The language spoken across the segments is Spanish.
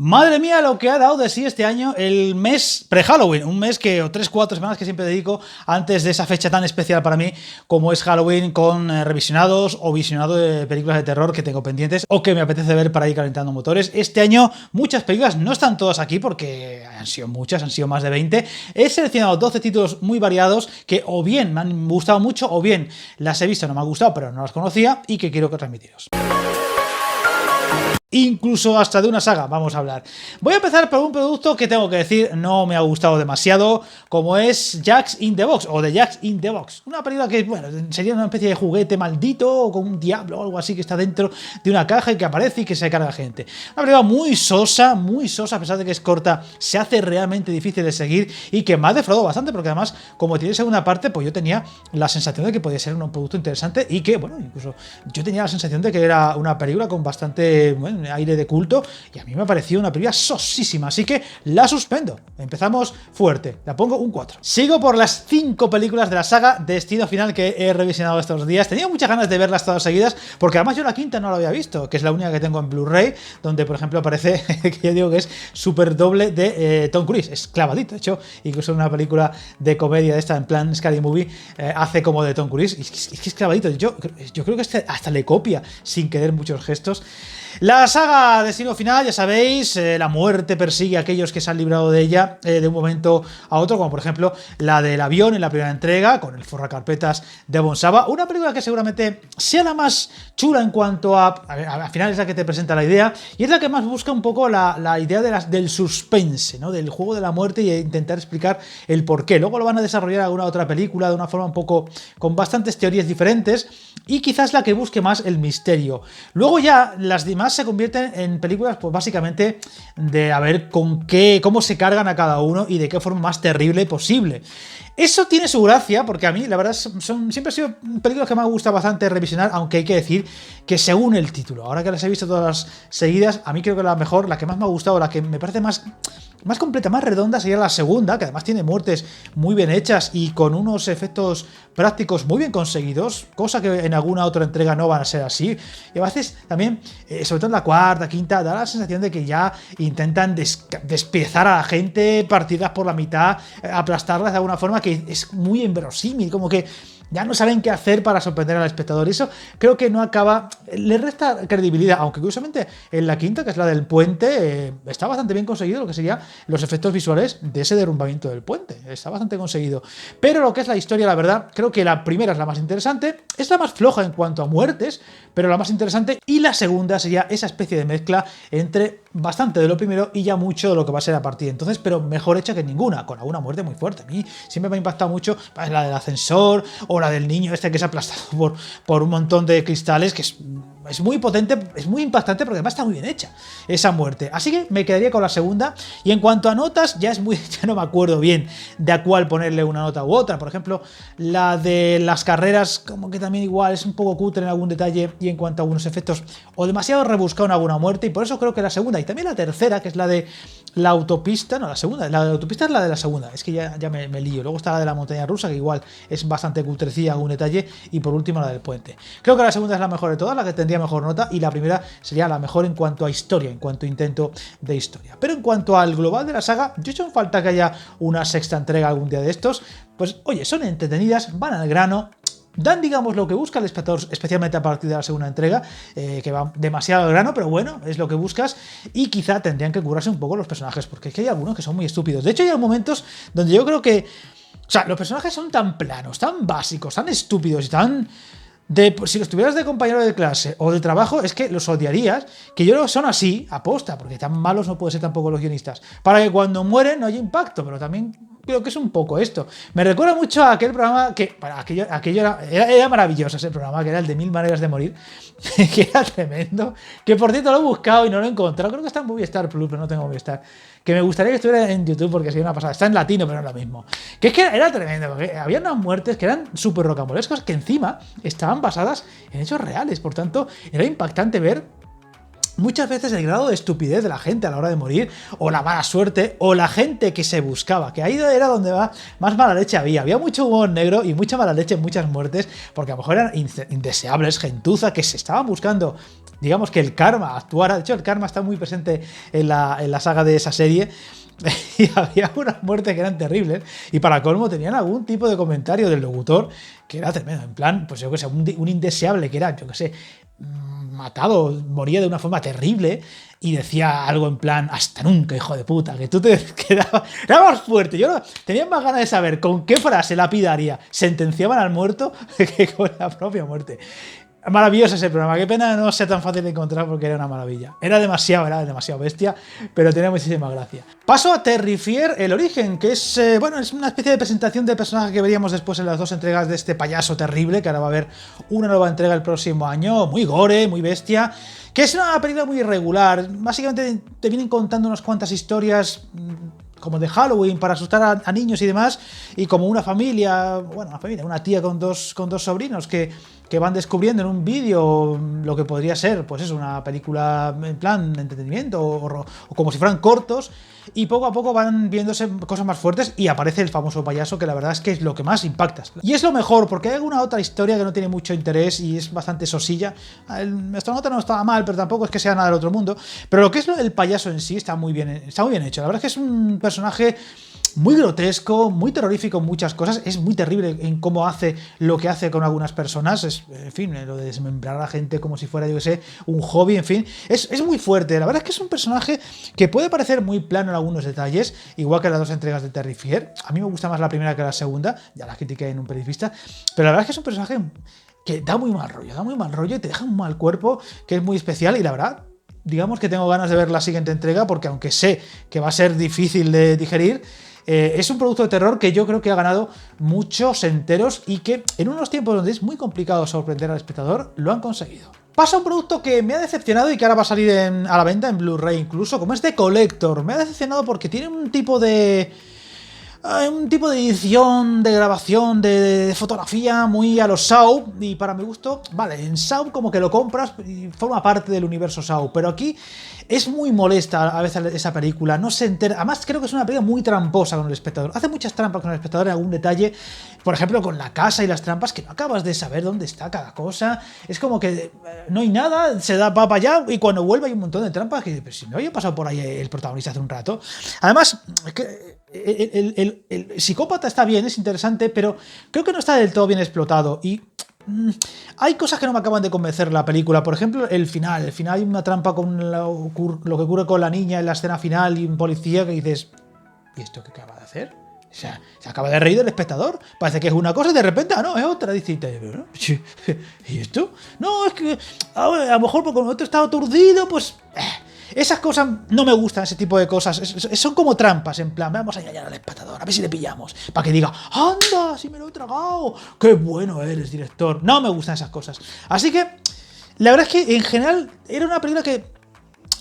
Madre mía, lo que ha dado de sí este año el mes pre-Halloween, un mes que, o 3-4 semanas que siempre dedico antes de esa fecha tan especial para mí como es Halloween, con revisionados o visionado de películas de terror que tengo pendientes o que me apetece ver para ir calentando motores. Este año muchas películas, no están todas aquí porque han sido muchas, han sido más de 20. He seleccionado 12 títulos muy variados que o bien me han gustado mucho o bien las he visto, no me han gustado pero no las conocía y que quiero transmitiros. Incluso hasta de una saga, vamos a hablar. Voy a empezar por un producto que tengo que decir no me ha gustado demasiado, como es Jack in the Box, o The Jack in the Box. Una película que, bueno, sería una especie de juguete maldito, o con un diablo o algo así que está dentro de una caja y que aparece y que se carga gente. Una película muy sosa, a pesar de que es corta, se hace realmente difícil de seguir y que me ha defraudado bastante, porque además, como tiene segunda parte, pues yo tenía la sensación de que podía ser un producto interesante y que, bueno, incluso yo tenía la sensación de que era una película con bastante, bueno, aire de culto, y a mí me ha parecido una película sosísima, así que la suspendo. Empezamos fuerte, la pongo un 4. Sigo por las 5 películas de la saga Destino Final que he revisionado estos días. Tenía muchas ganas de verlas todas seguidas, porque además yo la quinta no la había visto, que es la única que tengo en Blu-ray, donde por ejemplo aparece, que yo digo que es súper doble de Tom Cruise, es clavadito, de hecho, incluso en una película de comedia de esta, en plan Scary Movie, hace como de Tom Cruise, y es que es clavadito. Yo creo que hasta le copia sin querer muchos gestos. La saga Destino Final, ya sabéis, la muerte persigue a aquellos que se han librado de ella de un momento a otro, como por ejemplo la del avión en la primera entrega, con el forracarpetas de Bon Saba, una película que seguramente sea la más chula en cuanto al final es la que te presenta la idea, y es la que más busca un poco la idea del suspense, ¿no? Del juego de la muerte, y intentar explicar el porqué. Luego lo van a desarrollar en alguna otra película de una forma un poco con bastantes teorías diferentes, y quizás la que busque más el misterio. Luego ya las demás se convierten en películas, pues básicamente de a ver cómo se cargan a cada uno y de qué forma más terrible posible. Eso tiene su gracia, porque a mí, la verdad, siempre han sido películas que me ha gustado bastante revisionar, aunque hay que decir que según el título, ahora que las he visto todas seguidas, a mí creo que la mejor, la que más me ha gustado, la que me parece más completa, más redonda, sería la segunda, que además tiene muertes muy bien hechas y con unos efectos prácticos muy bien conseguidos, cosa que en alguna otra entrega no van a ser así. Y a veces también, sobre todo en la cuarta, quinta, da la sensación de que ya intentan despiezar a la gente, partirlas por la mitad, aplastarlas de alguna forma que es muy inverosímil, como que ya no saben qué hacer para sorprender al espectador. Y eso creo que no acaba, le resta credibilidad, aunque curiosamente en la quinta, que es la del puente, está bastante bien conseguido lo que serían los efectos visuales de ese derrumbamiento del puente. Está bastante conseguido. Pero lo que es la historia, la verdad, creo que la primera es la más interesante, es la más floja en cuanto a muertes, pero la más interesante, y la segunda sería esa especie de mezcla entre bastante de lo primero y ya mucho de lo que va a ser a partir de entonces, pero mejor hecha que ninguna, con alguna muerte muy fuerte. A mí siempre me ha impactado mucho la del ascensor o la del niño este que se ha aplastado por un montón de cristales, que es muy potente, es muy impactante, porque además está muy bien hecha esa muerte. Así que me quedaría con la segunda. Y en cuanto a notas, ya no me acuerdo bien de a cuál ponerle una nota u otra. Por ejemplo, la de las carreras, como que también igual es un poco cutre en algún detalle, y en cuanto a algunos efectos, o demasiado rebuscado en alguna muerte, y por eso creo que la segunda, y también la tercera, que es la de la autopista, no, la segunda, la de la autopista es la de la segunda, es que ya me lío. Luego está la de la montaña rusa, que igual es bastante cutrecilla algún detalle, y por último la del puente. Creo que la segunda es la mejor de todas, la que tendría mejor nota, y la primera sería la mejor en cuanto a historia, en cuanto a intento de historia. Pero en cuanto al global de la saga, yo he hecho en falta que haya una sexta entrega algún día de estos. Pues oye, son entretenidas, van al grano, dan, digamos, lo que busca el espectador, especialmente a partir de la segunda entrega, que va demasiado al grano, pero bueno, es lo que buscas, y quizá tendrían que curarse un poco los personajes, porque es que hay algunos que son muy estúpidos. De hecho, hay momentos donde yo creo que, o sea, los personajes son tan planos, tan básicos, tan estúpidos y tan... si los tuvieras de compañero de clase o de trabajo, es que los odiarías, que yo creo que son así, aposta, porque tan malos no pueden ser tampoco los guionistas, para que cuando mueren no haya impacto, pero también creo que es un poco esto. Me recuerda mucho a aquel programa que, para aquello era maravilloso, ese programa, que era el de 1000 maneras de morir, que era tremendo, que por cierto lo he buscado y no lo he encontrado, creo que está en Movistar Plus, pero no tengo Movistar, que me gustaría que estuviera en YouTube porque sería una pasada, está en latino pero no es lo mismo, que es que era tremendo, porque había unas muertes que eran súper rocambolescas, que encima estaban basadas en hechos reales, por tanto era impactante ver muchas veces el grado de estupidez de la gente a la hora de morir, o la mala suerte, o la gente que se buscaba, que ahí era donde más mala leche había mucho humor negro y mucha mala leche en muchas muertes, porque a lo mejor eran indeseables, gentuza, que se estaban buscando, digamos, que el karma actuara. De hecho, el karma está muy presente en la saga de esa serie. Y había unas muertes que eran terribles, y para colmo tenían algún tipo de comentario del locutor que era tremendo, en plan, pues yo que sé, un indeseable que era, yo que sé, matado, moría de una forma terrible, y decía algo en plan, hasta nunca, hijo de puta, que tú te quedabas, era más fuerte. Yo tenía más ganas de saber con qué frase lapidaria sentenciaban al muerto que con la propia muerte. Maravilloso ese programa, qué pena no sea tan fácil de encontrar porque era una maravilla. Era demasiado bestia, pero tenía muchísima gracia. Paso a Terrifier, el origen, que es, bueno, es una especie de presentación del personaje que veríamos después en las 2 entregas de este payaso terrible, que ahora va a haber una nueva entrega el próximo año, muy gore, muy bestia, que es una película muy irregular. Básicamente te vienen contando unas cuantas historias como de Halloween para asustar a niños y demás, y como una familia, una tía con dos sobrinos que van descubriendo en un vídeo lo que podría ser, pues es una película en plan de entretenimiento o como si fueran cortos, y poco a poco van viéndose cosas más fuertes y aparece el famoso payaso, que la verdad es que es lo que más impacta. Y es lo mejor, porque hay alguna otra historia que no tiene mucho interés y es bastante sosilla. El astronauta no estaba mal, pero tampoco es que sea nada del otro mundo. Pero lo que es el payaso en sí está muy bien hecho. La verdad es que es un personaje muy grotesco, muy terrorífico en muchas cosas, es muy terrible en cómo hace lo que hace con algunas personas, en fin, lo de desmembrar a la gente como si fuera, yo que sé, un hobby, en fin, es muy fuerte. La verdad es que es un personaje que puede parecer muy plano en algunos detalles, igual que las 2 entregas de Terrifier. A mí me gusta más la primera que la segunda, ya la critiqué en un periodista, pero la verdad es que es un personaje que da muy mal rollo y te deja un mal cuerpo, que es muy especial, y la verdad, digamos que tengo ganas de ver la siguiente entrega, porque aunque sé que va a ser difícil de digerir, es un producto de terror que yo creo que ha ganado muchos enteros y que en unos tiempos donde es muy complicado sorprender al espectador, lo han conseguido. Pasa a un producto que me ha decepcionado y que ahora va a salir a la venta en Blu-ray incluso, como es The Collector. Me ha decepcionado porque tiene un tipo de edición, de grabación, de fotografía muy a los Saw, y para mi gusto, vale, en Saw como que lo compras y forma parte del universo Saw, pero aquí es muy molesta a veces esa película, no se entera. Además creo que es una película muy tramposa con el espectador, hace muchas trampas con el espectador en algún detalle, por ejemplo con la casa y las trampas, que no acabas de saber dónde está cada cosa, es como que no hay nada, se da para allá y cuando vuelve hay un montón de trampas que pero si no había pasado por ahí el protagonista hace un rato. Además, el psicópata está bien, es interesante, pero creo que no está del todo bien explotado y hay cosas que no me acaban de convencer la película. Por ejemplo, el final hay una trampa con lo que ocurre con la niña en la escena final y un policía que dices, ¿y esto qué acaba de hacer? O sea, se acaba de reír del espectador. Parece que es una cosa y de repente, no, es otra. Dice, ¿y esto? No, es que a lo mejor porque el otro estaba aturdido, pues... Esas cosas no me gustan, ese tipo de cosas. Son como trampas, en plan, vamos a engañar al espectador, a ver si le pillamos. Para que diga, anda, si me lo he tragado. Qué bueno eres, director. No me gustan esas cosas. Así que, la verdad es que en general era una película que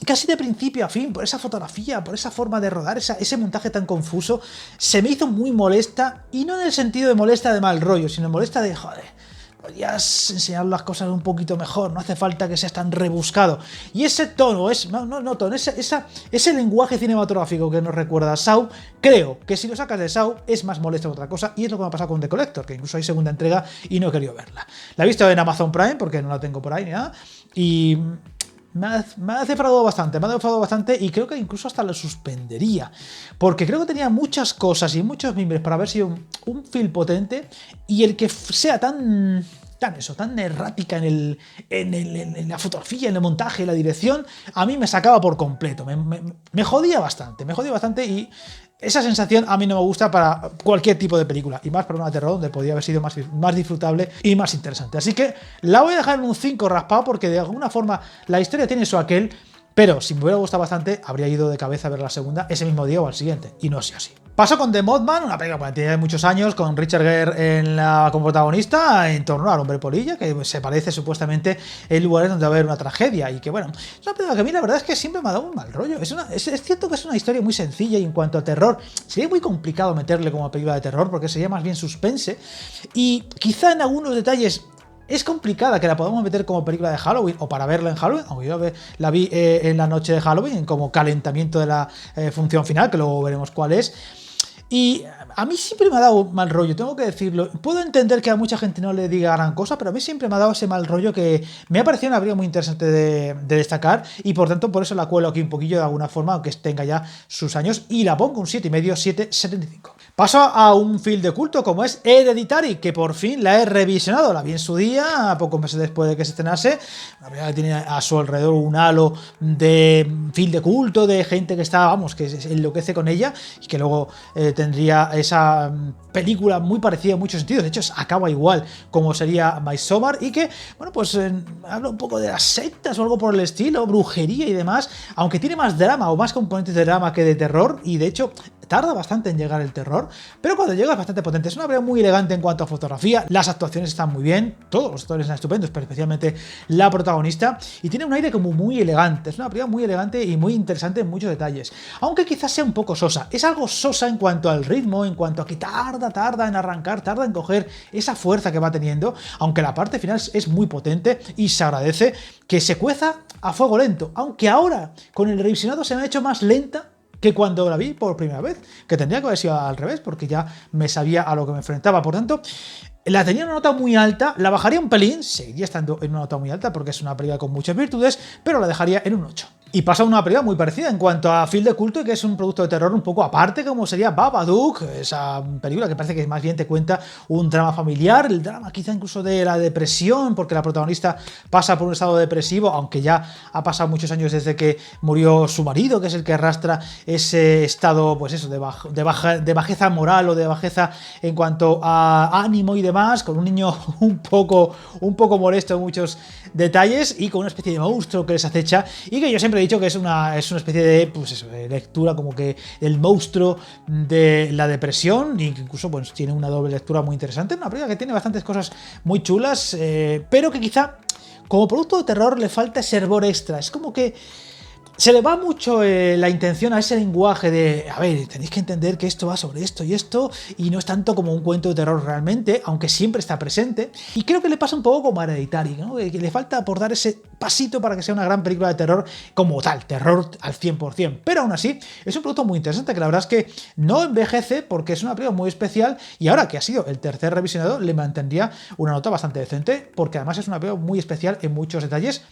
casi de principio a fin, por esa fotografía, por esa forma de rodar, ese montaje tan confuso, se me hizo muy molesta. Y no en el sentido de molesta de mal rollo, sino molesta de, joder, podrías enseñar las cosas un poquito mejor, no hace falta que seas tan rebuscado. Y ese tono, ese lenguaje cinematográfico que nos recuerda a Saw, creo que si lo sacas de Saw es más molesto que otra cosa, y es lo que me ha pasado con The Collector, que incluso hay segunda entrega y no he querido verla. La he visto en Amazon Prime porque no la tengo por ahí ni nada, y me ha defraudado bastante y creo que incluso hasta lo suspendería, porque creo que tenía muchas cosas y muchos mimbres para haber sido un film potente, y el que sea tan errática en la fotografía, en el montaje, en la dirección, a mí me sacaba por completo, me jodía bastante, y esa sensación a mí no me gusta para cualquier tipo de película, y más para una terror donde podría haber sido más disfrutable y más interesante. Así que la voy a dejar en un 5 raspado, porque de alguna forma la historia tiene su aquel, pero si me hubiera gustado bastante habría ido de cabeza a ver la segunda ese mismo día o al siguiente, y no es así. Paso con The Mothman, una película que tiene muchos años, con Richard Gere como protagonista, en torno al hombre polilla, que se parece supuestamente en lugares donde va a haber una tragedia, y que bueno, es una película que a mí la verdad es que siempre me ha dado un mal rollo. Es cierto que es una historia muy sencilla, y en cuanto a terror, sería muy complicado meterle como película de terror, porque sería más bien suspense, y quizá en algunos detalles es complicada que la podamos meter como película de Halloween o para verla en Halloween, aunque yo la vi en la noche de Halloween como calentamiento de la función final, que luego veremos cuál es. Y a mí siempre me ha dado mal rollo, tengo que decirlo. Puedo entender que a mucha gente no le diga gran cosa, pero a mí siempre me ha dado ese mal rollo que me ha parecido una película muy interesante de destacar, y por tanto por eso la cuelo aquí un poquillo de alguna forma, aunque tenga ya sus años, y la pongo un 7,5, 7,75. Paso a un film de culto como es Hereditary, que por fin la he revisionado. La vi en su día, a pocos meses después de que se estrenase. La verdad que tiene a su alrededor un halo de film de culto, de gente que está, vamos, que se enloquece con ella, y que luego tendría esa película muy parecida en muchos sentidos. De hecho, acaba igual como sería Midsommar, y que, bueno, pues habla un poco de las sectas o algo por el estilo, brujería y demás, aunque tiene más drama o más componentes de drama que de terror, y de hecho tarda bastante en llegar el terror, pero cuando llega es bastante potente. Es una película muy elegante en cuanto a fotografía, las actuaciones están muy bien, todos los actores están estupendos, pero especialmente la protagonista, y tiene un aire como muy elegante. Es una película muy elegante y muy interesante en muchos detalles, aunque quizás sea un poco sosa. Es algo sosa en cuanto al ritmo, en cuanto a que tarda en arrancar, tarda en coger esa fuerza que va teniendo, aunque la parte final es muy potente y se agradece que se cueza a fuego lento, aunque ahora con el revisionado se me ha hecho más lenta que cuando la vi por primera vez, que tendría que haber sido al revés, porque ya me sabía a lo que me enfrentaba. Por tanto, la tenía una nota muy alta, la bajaría un pelín, seguiría estando en una nota muy alta porque es una película con muchas virtudes, pero la dejaría en un 8. Y pasa una película muy parecida en cuanto a film de culto, y que es un producto de terror un poco aparte, como sería Babadook, esa película que parece que más bien te cuenta un drama familiar, el drama quizá incluso de la depresión, porque la protagonista pasa por un estado depresivo, aunque ya ha pasado muchos años desde que murió su marido, que es el que arrastra ese estado, pues eso, de bajeza moral o de bajeza en cuanto a ánimo y demás, con un niño un poco molesto en muchos detalles, y con una especie de monstruo que les acecha, y que yo siempre he dicho que es una especie de, pues eso, de lectura como que el monstruo de la depresión, y que incluso pues tiene una doble lectura muy interesante. Una película que tiene bastantes cosas muy chulas, pero que quizá como producto de terror le falta ese hervor extra. Es como que se le va mucho la intención a ese lenguaje de, a ver, tenéis que entender que esto va sobre esto, y no es tanto como un cuento de terror realmente, aunque siempre está presente. Y creo que le pasa un poco como a Hereditary, ¿no? Que le falta por dar ese pasito para que sea una gran película de terror como tal, terror al 100%. Pero aún así, es un producto muy interesante que la verdad es que no envejece, porque es una película muy especial, y ahora que ha sido el tercer revisionado, le mantendría una nota bastante decente, porque además es una película muy especial en muchos detalles,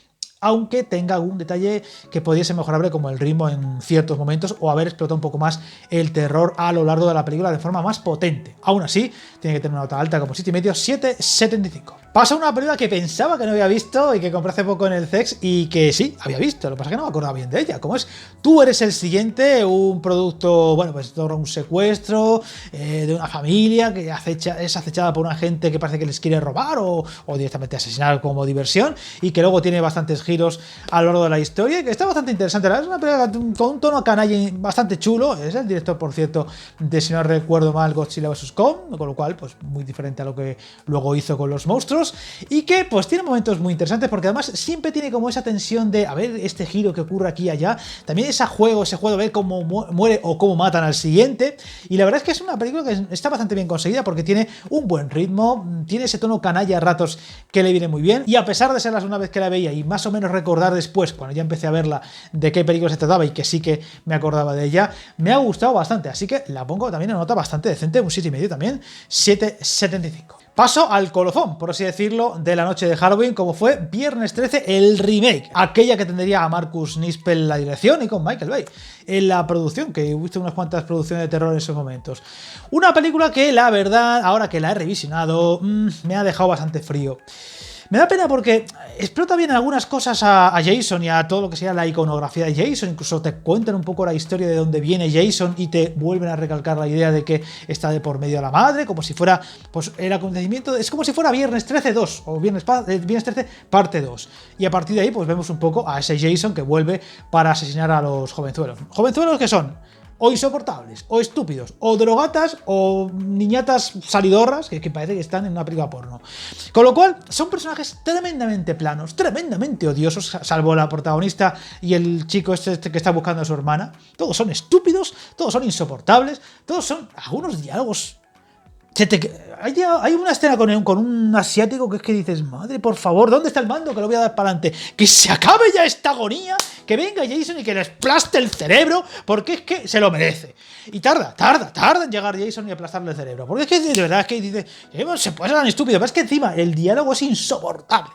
aunque tenga algún detalle que pudiese mejorable, como el ritmo en ciertos momentos, o haber explotado un poco más el terror a lo largo de la película de forma más potente. Aún así, tiene que tener una nota alta como 7,5, 7,75. Pasa una película que pensaba que no había visto y que compré hace poco en el CEX, y que sí, había visto, lo que pasa es que no me acordaba bien de ella, como es Tú eres el siguiente, un producto, bueno, pues todo un secuestro de una familia que es acechada por una gente que parece que les quiere robar o directamente asesinar como diversión, y que luego tiene bastantes giros a lo largo de la historia, y que está bastante interesante. Es una película con un tono canalla bastante chulo. Es el director, por cierto, de, si no recuerdo mal, Godzilla vs. Kong, con lo cual, pues muy diferente a lo que luego hizo con los monstruos, y que pues tiene momentos muy interesantes, porque además siempre tiene como esa tensión de a ver este giro que ocurre aquí y allá, también ese juego de ver cómo muere o cómo matan al siguiente. Y la verdad es que es una película que está bastante bien conseguida, porque tiene un buen ritmo, tiene ese tono canalla a ratos que le viene muy bien, y a pesar de ser la segunda vez que la veía y más o menos recordar después, cuando ya empecé a verla, de qué película se trataba, y que sí que me acordaba de ella, me ha gustado bastante, así que la pongo también en nota bastante decente, un 7,5 también, 7,75. Paso al colofón, por así decirlo, de la noche de Halloween, como fue Viernes 13, el remake, aquella que tendría a Marcus Nispel en la dirección y con Michael Bay en la producción, que he visto unas cuantas producciones de terror en esos momentos. Una película que, la verdad, ahora que la he revisionado, me ha dejado bastante frío. Me da pena porque explota bien algunas cosas a Jason y a todo lo que sea la iconografía de Jason. Incluso te cuentan un poco la historia de dónde viene Jason y te vuelven a recalcar la idea de que está de por medio de la madre, como si fuera pues el acontecimiento. Es como si fuera Viernes 13 2 o Viernes 13 parte 2. Y a partir de ahí pues vemos un poco a ese Jason que vuelve para asesinar a los jovenzuelos. ¿Jovenzuelos que son? O insoportables, o estúpidos, o drogatas, o niñatas salidorras que parece que están en una película porno. Con lo cual, son personajes tremendamente planos, tremendamente odiosos, salvo la protagonista y el chico este que está buscando a su hermana. Todos son estúpidos, todos son insoportables, todos son algunos diálogos Hay una escena con un asiático que es que dices, madre, por favor, ¿dónde está el mando? Que lo voy a dar para adelante. Que se acabe ya esta agonía, que venga Jason y que le aplaste el cerebro, porque es que se lo merece. Y tarda en llegar Jason y aplastarle el cerebro. Porque es que de verdad es que dice, se puede ser tan estúpido, pero es que encima el diálogo es insoportable.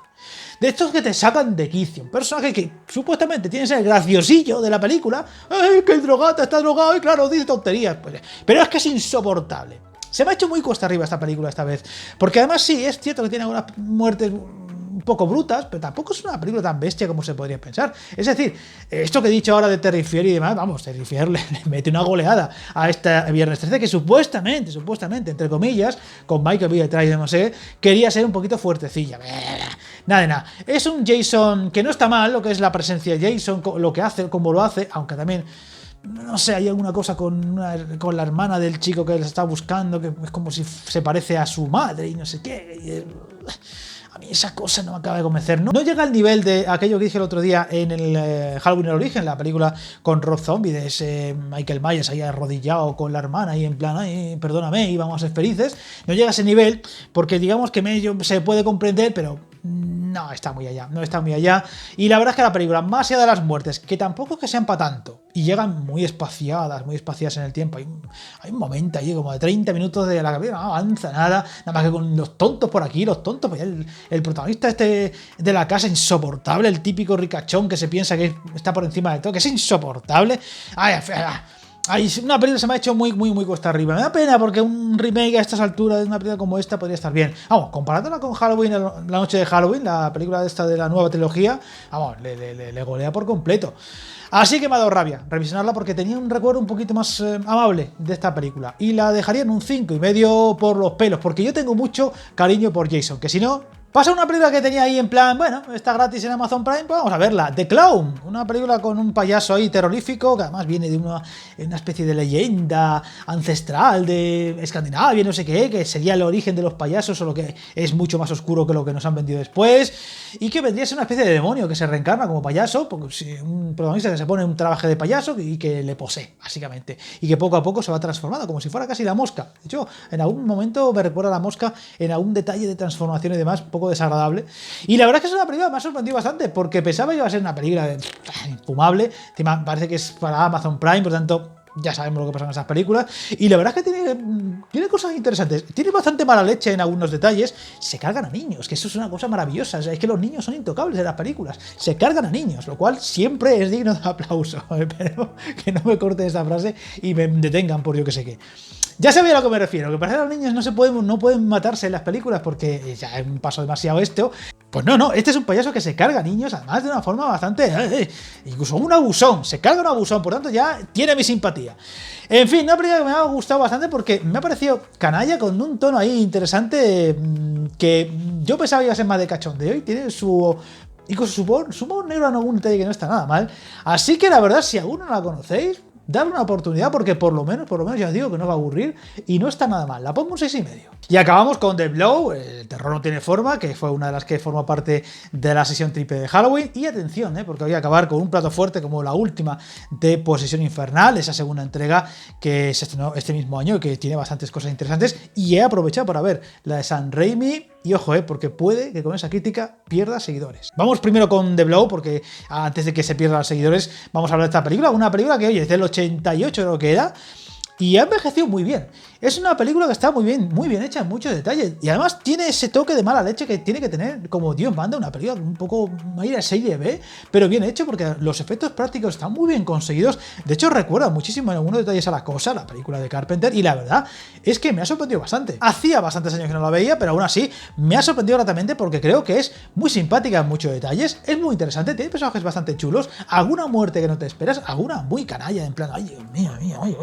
De estos que te sacan de quicio. Un personaje que supuestamente tiene que ser el graciosillo de la película. ¡Ay, que el drogata está drogado! Y claro, dice tonterías. Pero es que es insoportable. Se me ha hecho muy cuesta arriba esta película esta vez. Porque además sí, es cierto que tiene algunas muertes un poco brutas, pero tampoco es una película tan bestia como se podría pensar. Es decir, esto que he dicho ahora de Terrifier y demás, vamos, Terrifier le mete una goleada a esta Viernes 13 que supuestamente, entre comillas, con Michael B. detrás y no sé, quería ser un poquito fuertecilla. Nada de nada. Es un Jason que no está mal, lo que es la presencia de Jason, lo que hace, cómo lo hace, aunque también... No sé, hay alguna cosa con la hermana del chico que les está buscando, que es como si se parece a su madre y no sé qué. A mí esa cosa no me acaba de convencer. No llega al nivel de aquello que dije el otro día en el Halloween el origen, la película con Rob Zombie, de ese Michael Myers ahí arrodillado con la hermana y en plan, ay, perdóname, y vamos a ser felices. No llega a ese nivel porque digamos que medio se puede comprender, pero... no está muy allá. Y la verdad es que la película, más allá de las muertes, que tampoco es que sean para tanto, y llegan muy espaciadas en el tiempo. Hay un momento ahí como de 30 minutos de la cabeza, no avanza nada más que con los tontos por aquí, pues el protagonista este de la casa, insoportable, el típico ricachón que se piensa que está por encima de todo, que es insoportable. Una película se me ha hecho muy cuesta arriba. Me da pena porque un remake a estas alturas de una película como esta podría estar bien. Vamos, comparándola con Halloween, la noche de Halloween, la película esta de la nueva trilogía, vamos, le golea por completo. Así que me ha dado rabia revisionarla porque tenía un recuerdo un poquito más amable de esta película. Y la dejaría en un 5,5 por los pelos, porque yo tengo mucho cariño por Jason, que si no... Pasa una película que tenía ahí en plan, bueno, está gratis en Amazon Prime, pues vamos a verla. The Clown, una película con un payaso ahí terrorífico, que además viene de una especie de leyenda ancestral de Escandinavia, no sé qué, que sería el origen de los payasos, solo que es mucho más oscuro que lo que nos han vendido después, y que vendría a ser una especie de demonio que se reencarna como payaso, porque un protagonista que se pone un traje de payaso y que le posee, básicamente, y que poco a poco se va transformando, como si fuera casi la mosca. De hecho, en algún momento me recuerda a la mosca en algún detalle de transformación y demás, desagradable. Y la verdad es que es una película que me ha sorprendido bastante porque pensaba que iba a ser una película infumable. Parece que es para Amazon Prime, por tanto ya sabemos lo que pasa en esas películas. Y la verdad es que tiene cosas interesantes. Tiene bastante mala leche en algunos detalles. Se cargan a niños, que eso es una cosa maravillosa. O sea, es que los niños son intocables en las películas. Se cargan a niños, lo cual siempre es digno de aplauso. Pero que no me corten esa frase y me detengan por yo que sé qué. Ya sabía a lo que me refiero, que parece que los niños no pueden matarse en las películas porque ya es un paso demasiado esto. Pues no, este es un payaso que se carga a niños, además de una forma bastante... incluso un abusón, se carga un abusón, por tanto ya tiene mi simpatía. En fin, una película que me ha gustado bastante porque me ha parecido canalla con un tono ahí interesante que yo pensaba que iba a ser más de cachondeo y tiene su... incluso su humor negro en algún detalle que no está nada mal. Así que la verdad, si aún no la conocéis, darle una oportunidad porque por lo menos ya os digo que no va a aburrir y no está nada mal. La pongo un 6,5. Y acabamos con The Blow, el terror no tiene forma, que fue una de las que formó parte de la sesión triple de Halloween. Y atención, porque voy a acabar con un plato fuerte como la última de Posesión Infernal, esa segunda entrega que se estrenó este mismo año y que tiene bastantes cosas interesantes. Y he aprovechado para ver la de Sam Raimi. Y ojo, porque puede que con esa crítica pierda seguidores. Vamos primero con The Blow, porque antes de que se pierdan los seguidores, vamos a hablar de esta película. Una película que, oye, es del 88 creo que era, y ha envejecido muy bien. Es una película que está muy bien hecha en muchos detalles. Y además tiene ese toque de mala leche que tiene que tener, como Dios manda, una película un poco ahí de serie B, pero bien hecho porque los efectos prácticos están muy bien conseguidos. De hecho, recuerda muchísimo en algunos detalles a La Cosa, la película de Carpenter, y la verdad es que me ha sorprendido bastante. Hacía bastantes años que no la veía, pero aún así me ha sorprendido gratamente porque creo que es muy simpática en muchos detalles, es muy interesante, tiene personajes bastante chulos, alguna muerte que no te esperas, alguna muy canalla, en plan, ay, Dios mío, ay,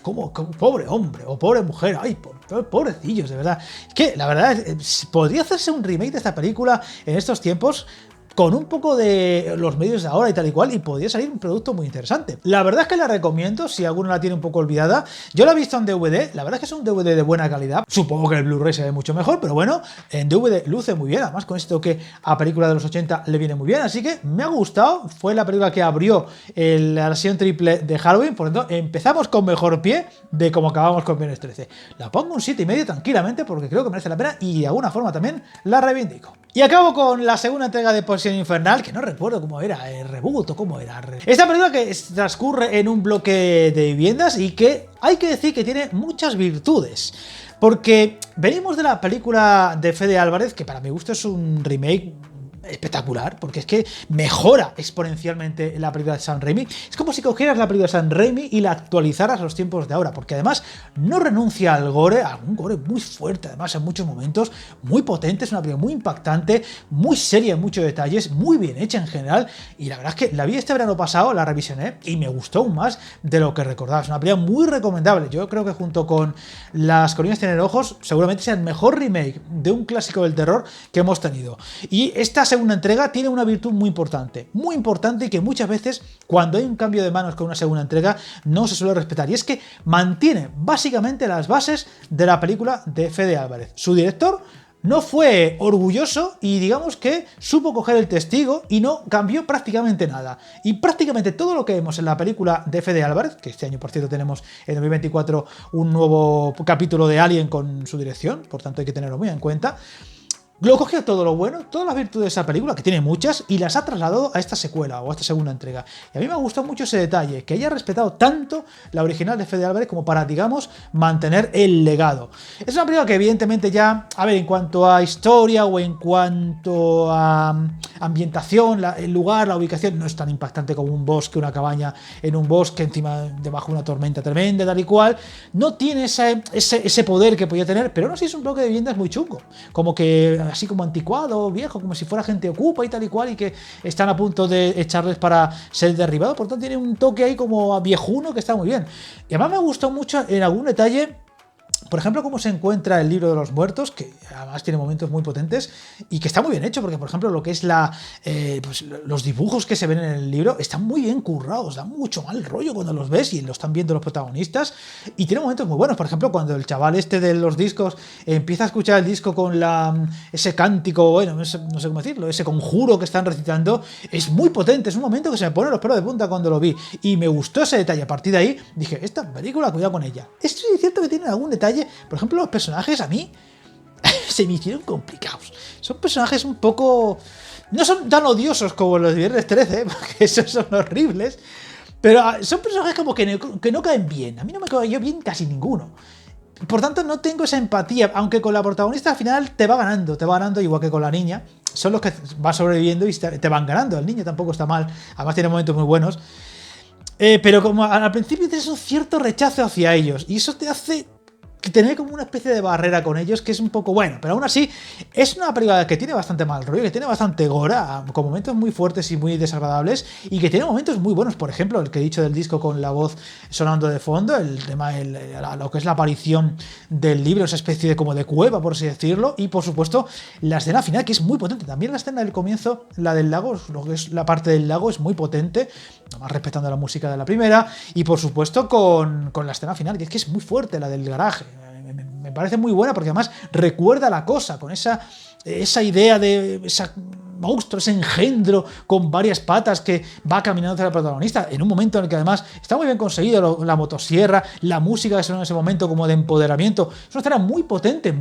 como pobre hombre o pobre mujer, ay, pobrecillos, de verdad. Es que la verdad podría hacerse un remake de esta película en estos tiempos. con un poco de los medios de ahora y tal y cual, y podría salir un producto muy interesante. La verdad es que la recomiendo si alguno la tiene un poco olvidada. Yo la he visto en DVD, la verdad es que es un DVD de buena calidad. Supongo que el Blu-ray se ve mucho mejor, pero bueno, en DVD luce muy bien, además con esto que a película de los 80 le viene muy bien, así que me ha gustado. Fue la película que abrió la versión triple de Halloween, por lo tanto empezamos con mejor pie de como acabamos con Viernes 13. La pongo un 7,5 tranquilamente porque creo que merece la pena y de alguna forma también la reivindico. Y acabo con la segunda entrega de Posesión Infernal, que no recuerdo cómo era, el reboot o cómo era. Esta película que transcurre en un bloque de viviendas y que hay que decir que tiene muchas virtudes. Porque venimos de la película de Fede Álvarez, que para mi gusto es un remake espectacular, porque es que mejora exponencialmente la película de Sam Raimi. Es como si cogieras la película de Sam Raimi y la actualizaras a los tiempos de ahora, porque además no renuncia al gore, a un gore muy fuerte, además en muchos momentos, muy potente, es una película muy impactante, muy seria en muchos detalles, muy bien hecha en general, y la verdad es que la vi este verano pasado, la revisioné, y me gustó aún más de lo que recordaba. Es una película muy recomendable. Yo creo que junto con Las colinas tienen ojos, seguramente sea el mejor remake de un clásico del terror que hemos tenido. Y esta segunda entrega tiene una virtud muy importante y que muchas veces cuando hay un cambio de manos con una segunda entrega no se suele respetar, y es que mantiene básicamente las bases de la película de Fede Álvarez. Su director no fue orgulloso y digamos que supo coger el testigo y no cambió prácticamente nada. Y prácticamente todo lo que vemos en la película de Fede Álvarez, que este año por cierto tenemos en 2024 un nuevo capítulo de Alien con su dirección, por tanto hay que tenerlo muy en cuenta, lo cogió todo lo bueno, todas las virtudes de esa película, que tiene muchas, y las ha trasladado a esta secuela o a esta segunda entrega. Y a mí me ha gustado mucho ese detalle, que haya respetado tanto la original de Fede Álvarez como para, digamos, mantener el legado. Es una película que evidentemente ya, a ver, en cuanto a historia o en cuanto a ambientación, el lugar, la ubicación, no es tan impactante como un bosque, una cabaña en un bosque, encima debajo de una tormenta tremenda, tal y cual. No tiene ese poder que podía tener, pero no, sí es un bloque de viviendas muy chungo, como que así como anticuado, viejo, como si fuera gente ocupa y tal y cual, y que están a punto de echarles para ser derribados. Por tanto tiene un toque ahí como viejuno que está muy bien. Y además me gustó mucho en algún detalle, por ejemplo, cómo se encuentra el libro de los muertos, que además tiene momentos muy potentes y que está muy bien hecho, porque por ejemplo lo que es pues, los dibujos que se ven en el libro están muy bien currados, dan mucho mal rollo cuando los ves y lo están viendo los protagonistas, y tiene momentos muy buenos. Por ejemplo, cuando el chaval este de los discos empieza a escuchar el disco con ese cántico, bueno, no sé cómo decirlo, ese conjuro que están recitando, es muy potente, es un momento que se me pone los pelos de punta cuando lo vi, y me gustó ese detalle. A partir de ahí dije, esta película, cuidado con ella. Esto sí es cierto que tiene algún detalle. Por ejemplo, los personajes a mí se me hicieron complicados. Son personajes un poco... no son tan odiosos como los de Viernes 13, porque esos son horribles, pero son personajes como que no caen bien. A mí no me cayó bien casi ninguno. Por tanto, no tengo esa empatía, aunque con la protagonista al final te va ganando igual que con la niña. Son los que van sobreviviendo y te van ganando. El niño tampoco está mal, además tiene momentos muy buenos. Pero como al principio tienes un cierto rechazo hacia ellos, y eso te hace tener como una especie de barrera con ellos, que es un poco bueno, pero aún así es una película que tiene bastante mal rollo, que tiene bastante gora, con momentos muy fuertes y muy desagradables, y que tiene momentos muy buenos. Por ejemplo, el que he dicho del disco con la voz sonando de fondo, el tema, lo que es la aparición del libro, esa especie de como de cueva, por así decirlo, y por supuesto la escena final, que es muy potente. También la escena del comienzo, la del lago, lo que es la parte del lago, es muy potente, nomás respetando la música de la primera, y por supuesto con la escena final, que es muy fuerte, la del garaje. Me parece muy buena porque además recuerda la cosa, con esa idea de esa monstruo, ese engendro con varias patas que va caminando hacia el protagonista, en un momento en el que además está muy bien conseguido la motosierra, la música que suena en ese momento como de empoderamiento. Es una escena muy potente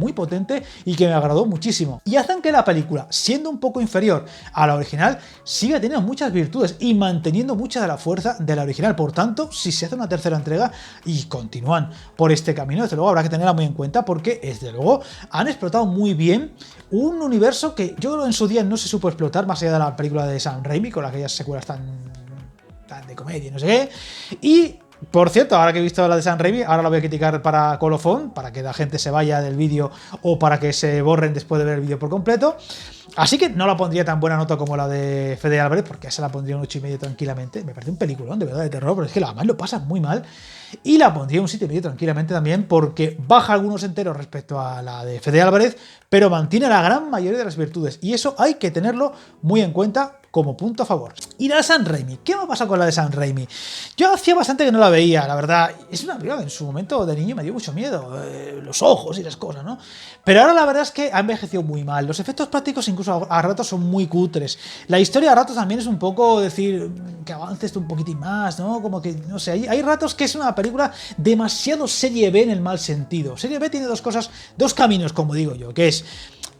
y que me agradó muchísimo. Y hacen que la película, siendo un poco inferior a la original, siga teniendo muchas virtudes y manteniendo mucha de la fuerza de la original. Por tanto, si se hace una tercera entrega y continúan por este camino, desde luego habrá que tenerla muy en cuenta, porque desde luego han explotado muy bien un universo que yo creo en su día no se supo explotar, más allá de la película de Sam Raimi, con aquellas secuelas tan de comedia y no sé qué. Y por cierto, ahora que he visto la de Sam Raimi, ahora la voy a criticar para colofón, para que la gente se vaya del vídeo o para que se borren después de ver el vídeo por completo. Así que no la pondría tan buena nota como la de Fede Álvarez, porque esa la pondría un 8,5 tranquilamente. Me parece un peliculón, de verdad, de terror, pero es que además lo pasas muy mal. Y la pondría un 7,5 tranquilamente también, porque baja algunos enteros respecto a la de Fede Álvarez, pero mantiene la gran mayoría de las virtudes. Y eso hay que tenerlo muy en cuenta como punto a favor. Y la de Sam Raimi. ¿Qué me ha pasado con la de Sam Raimi? Yo hacía bastante que no la veía, la verdad. Es una película que en su momento de niño me dio mucho miedo. Los ojos y las cosas, ¿no? Pero ahora la verdad es que ha envejecido muy mal. Los efectos prácticos incluso a ratos son muy cutres. La historia a ratos también es un poco decir que avance esto un poquitín más, ¿no? Como que, no sé, hay ratos que es una película demasiado serie B en el mal sentido. Serie B tiene dos caminos, como digo yo, que es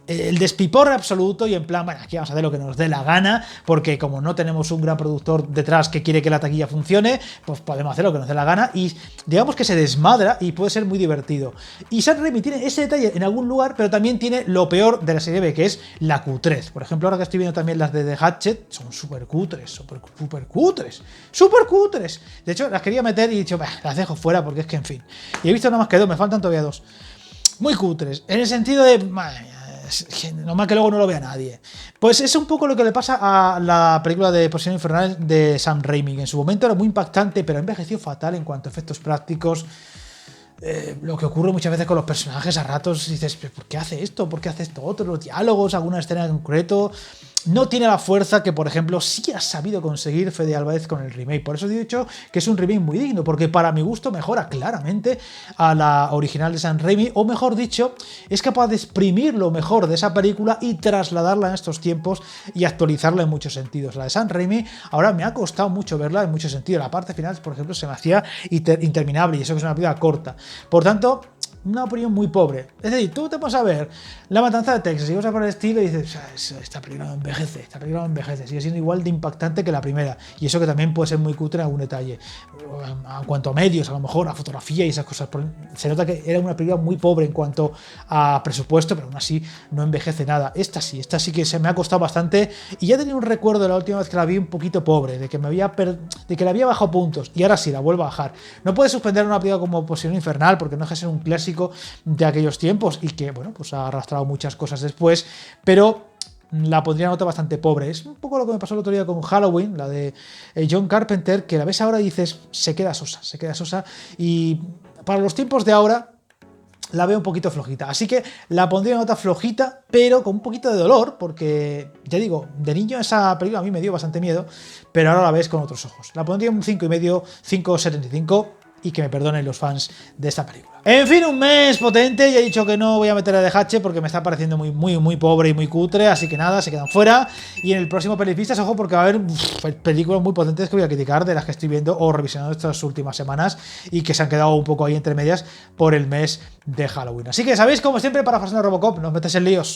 el despiporre absoluto y en plan, bueno, aquí vamos a hacer lo que nos dé la gana, porque como no tenemos un gran productor detrás que quiere que la taquilla funcione, pues podemos hacer lo que nos dé la gana y digamos que se desmadra y puede ser muy divertido. Y Sam Raimi tiene ese detalle en algún lugar, pero también tiene lo peor de la serie B, que es la cutrez. Por ejemplo, ahora que estoy viendo también las de The Hatchet, son súper cutres, súper cutres. De hecho, las quería meter y he dicho, las dejo fuera porque es que, en fin. Y he visto nada más que dos, me faltan todavía dos. Muy cutres, en el sentido de... normal que luego no lo vea nadie. Pues es un poco lo que le pasa a la película de Posesión Infernal de Sam Raimi, que en su momento era muy impactante, pero ha envejecido fatal en cuanto a efectos prácticos. Lo que ocurre muchas veces con los personajes, a ratos dices, ¿por qué hace esto? ¿Por qué hace esto otro? Los diálogos, alguna escena en concreto. No tiene la fuerza que, por ejemplo, sí ha sabido conseguir Fede Álvarez con el remake. Por eso he dicho que es un remake muy digno, porque para mi gusto mejora claramente a la original de Sam Raimi, o mejor dicho, es capaz de exprimir lo mejor de esa película y trasladarla en estos tiempos y actualizarla en muchos sentidos. La de Sam Raimi ahora me ha costado mucho verla en muchos sentidos. La parte final, por ejemplo, se me hacía interminable y eso que es una película corta. Por tanto, una opinión muy pobre. Es decir, tú te vas a ver La Matanza de Texas y vas a por el estilo y dices, esta película no envejece, sigue siendo igual de impactante que la primera. Y eso que también puede ser muy cutre en algún detalle. En cuanto a medios, a lo mejor, a fotografía y esas cosas. Se nota que era una película muy pobre en cuanto a presupuesto, pero aún así no envejece nada. Esta sí que se me ha costado bastante y ya tenía un recuerdo de la última vez que la vi un poquito pobre, de que le había bajado puntos y ahora sí la vuelvo a bajar. No puedes suspender una película como Posesión Infernal porque no deja de ser un clásico de aquellos tiempos y que, bueno, pues ha arrastrado muchas cosas después, pero la pondría nota bastante pobre. Es un poco lo que me pasó el otro día con Halloween, la de John Carpenter, que la ves ahora y dices, se queda sosa, y para los tiempos de ahora la veo un poquito flojita, así que la pondría nota flojita, pero con un poquito de dolor, porque, ya digo, de niño esa película a mí me dio bastante miedo, pero ahora la ves con otros ojos. La pondría un 5,5, 5,75, y que me perdonen los fans de esta película. En fin, un mes potente, y he dicho que no voy a meter a The Hatchet porque me está pareciendo muy pobre y muy cutre, así que nada, se quedan fuera. Y en el próximo Pelipistas, ojo, porque va a haber películas muy potentes que voy a criticar de las que estoy viendo o revisionando estas últimas semanas y que se han quedado un poco ahí entre medias por el mes de Halloween. Así que sabéis, como siempre, para Fashion Robocop, no os metáis en líos.